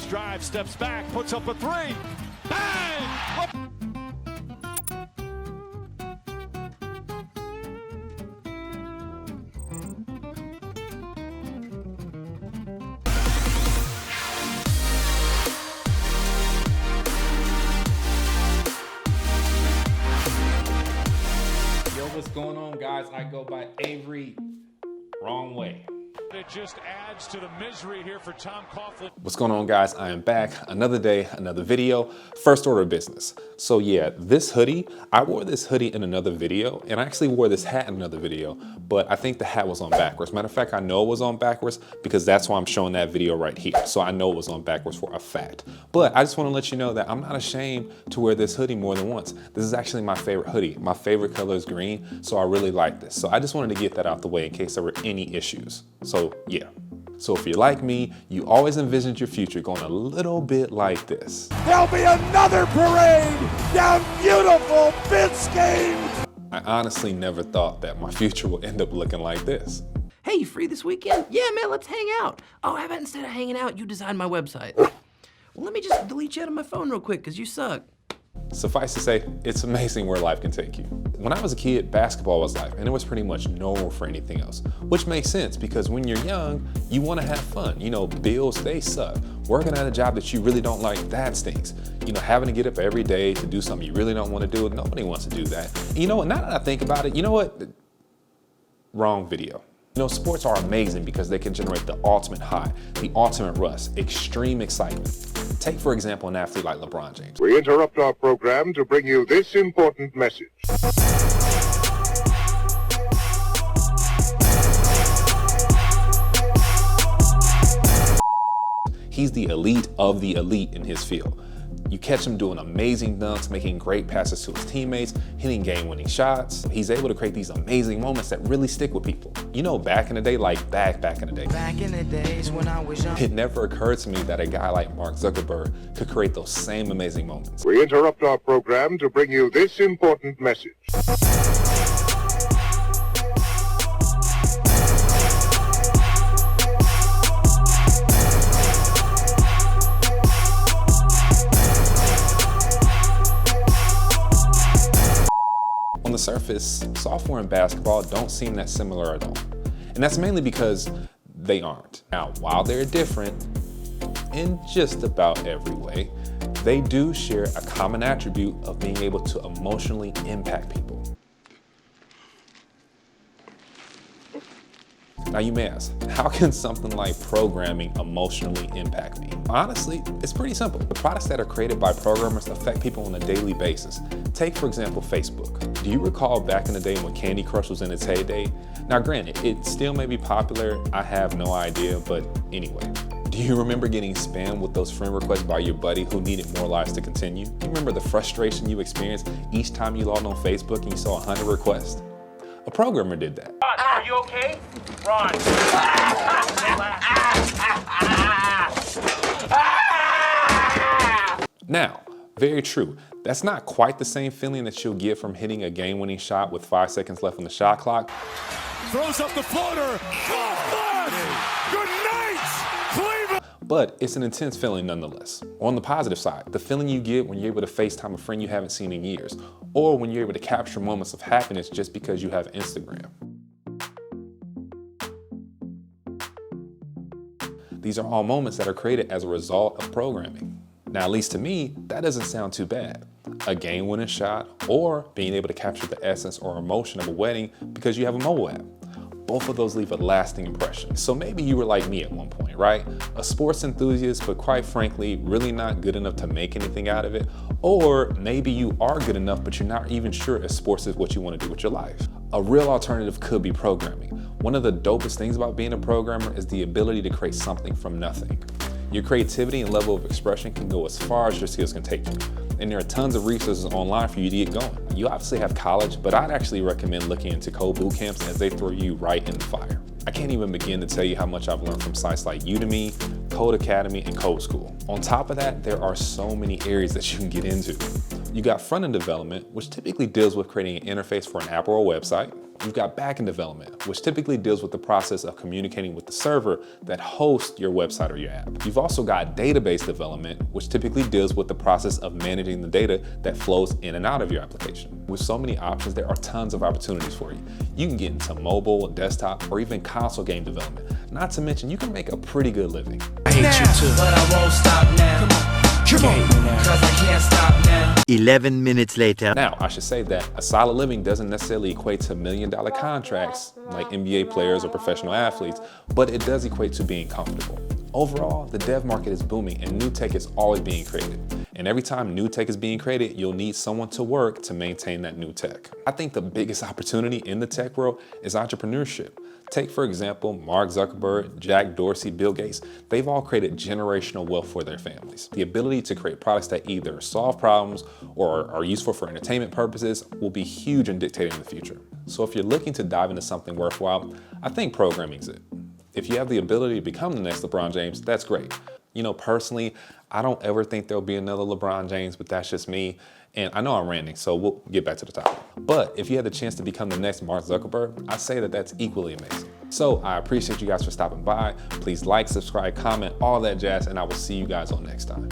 Wicks drives, steps back, puts up a three. Bang! What's going on, guys? I go by Avery. Wrong way. It just adds to the misery here for Tom Coughlin. What's going on, guys? I am back. Another day, another video. First order of business. So yeah, this hoodie, I wore this hoodie in another video, and I actually wore this hat in another video, but I think the hat was on backwards. Matter of fact, I know it was on backwards because that's why I'm showing that video right here. So I know it was on backwards for a fact. But I just want to let you know that I'm not ashamed to wear this hoodie more than once. This is actually my favorite hoodie. My favorite color is green, so I really like this. So I just wanted to get that out the way in case there were any issues. So yeah. So if you're like me, you always envisioned your future going a little bit like this. There'll be another parade down beautiful Biscayne. I honestly never thought that my future would end up looking like this. Hey, you free this weekend? Yeah, man, let's hang out. Oh, how about instead of hanging out, you design my website? Well, let me just delete you out of my phone real quick, because you suck. Suffice to say, it's amazing where life can take you. When I was a kid, basketball was life, and it was pretty much no room for anything else. Which makes sense, because when you're young, you want to have fun. You know, bills, they suck. Working at a job that you really don't like, that stinks. You know, having to get up every day to do something you really don't want to do, nobody wants to do that. And you know what, now that I think about it, you know what? Wrong video. You know, sports are amazing because they can generate the ultimate high, the ultimate rush, extreme excitement. Take, for example, an athlete like Lebron James. We interrupt our program to bring you this important message. He's the elite of the elite in his field. You catch him doing amazing dunks, making great passes to his teammates, hitting game-winning shots. He's able to create these amazing moments that really stick with people. You know, back in the day, like back in the day. Back in the days when I was young. It never occurred to me that a guy like Mark Zuckerberg could create those same amazing moments. We interrupt our program to bring you this important message. On the surface, software and basketball don't seem that similar at all. And that's mainly because they aren't. Now, while they're different in just about every way, they do share a common attribute of being able to emotionally impact people. Now you may ask, how can something like programming emotionally impact me? Honestly, it's pretty simple. The products that are created by programmers affect people on a daily basis. Take, for example, Facebook. Do you recall back in the day when Candy Crush was in its heyday? Now granted, it still may be popular, I have no idea, but anyway. Do you remember getting spammed with those friend requests by your buddy who needed more lives to continue? Do you remember the frustration you experienced each time you logged on Facebook and you saw 100 requests? A programmer did that. Are you okay? Ron. Now, very true. That's not quite the same feeling that you'll get from hitting a game-winning shot with 5 seconds left on the shot clock. Throws up the floater. Good night, Cleveland. But it's an intense feeling nonetheless. On the positive side, the feeling you get when you're able to FaceTime a friend you haven't seen in years, or when you're able to capture moments of happiness just because you have Instagram. These are all moments that are created as a result of programming. Now, at least to me, that doesn't sound too bad. A game-winning shot, or being able to capture the essence or emotion of a wedding because you have a mobile app. Both of those leave a lasting impression. So maybe you were like me at one point, right? A sports enthusiast, but quite frankly, really not good enough to make anything out of it. Or maybe you are good enough, but you're not even sure if sports is what you want to do with your life. A real alternative could be programming. One of the dopest things about being a programmer is the ability to create something from nothing. Your creativity and level of expression can go as far as your skills can take you. And there are tons of resources online for you to get going. You obviously have college, but I'd actually recommend looking into code boot camps as they throw you right in the fire. I can't even begin to tell you how much I've learned from sites like Udemy, Code Academy, and Code School. On top of that, there are so many areas that you can get into. You got front-end development, which typically deals with creating an interface for an app or a website. You've got back-end development, which typically deals with the process of communicating with the server that hosts your website or your app. You've also got database development, which typically deals with the process of managing the data that flows in and out of your application. With so many options, there are tons of opportunities for you. You can get into mobile, desktop, or even console game development. Not to mention, you can make a pretty good living. I hate you too, but I won't stop now. Come on, cause I can't stop now. 11 minutes later. Now, I should say that a solid living doesn't necessarily equate to $1 million contracts like NBA players or professional athletes, but it does equate to being comfortable. Overall, the dev market is booming and new tech is always being created. And every time new tech is being created, you'll need someone to work to maintain that new tech. I think the biggest opportunity in the tech world is entrepreneurship. Take, for example, Mark Zuckerberg, Jack Dorsey, Bill Gates. They've all created generational wealth for their families. The ability to create products that either solve problems or are useful for entertainment purposes will be huge in dictating the future. So if you're looking to dive into something worthwhile, I think programming's it. If you have the ability to become the next LeBron James, that's great. You know, personally, I don't ever think there'll be another LeBron James, but that's just me. And I know I'm ranting, so we'll get back to the topic. But if you had the chance to become the next Mark Zuckerberg, I say that that's equally amazing. So I appreciate you guys for stopping by. Please like, subscribe, comment, all that jazz, and I will see you guys on next time.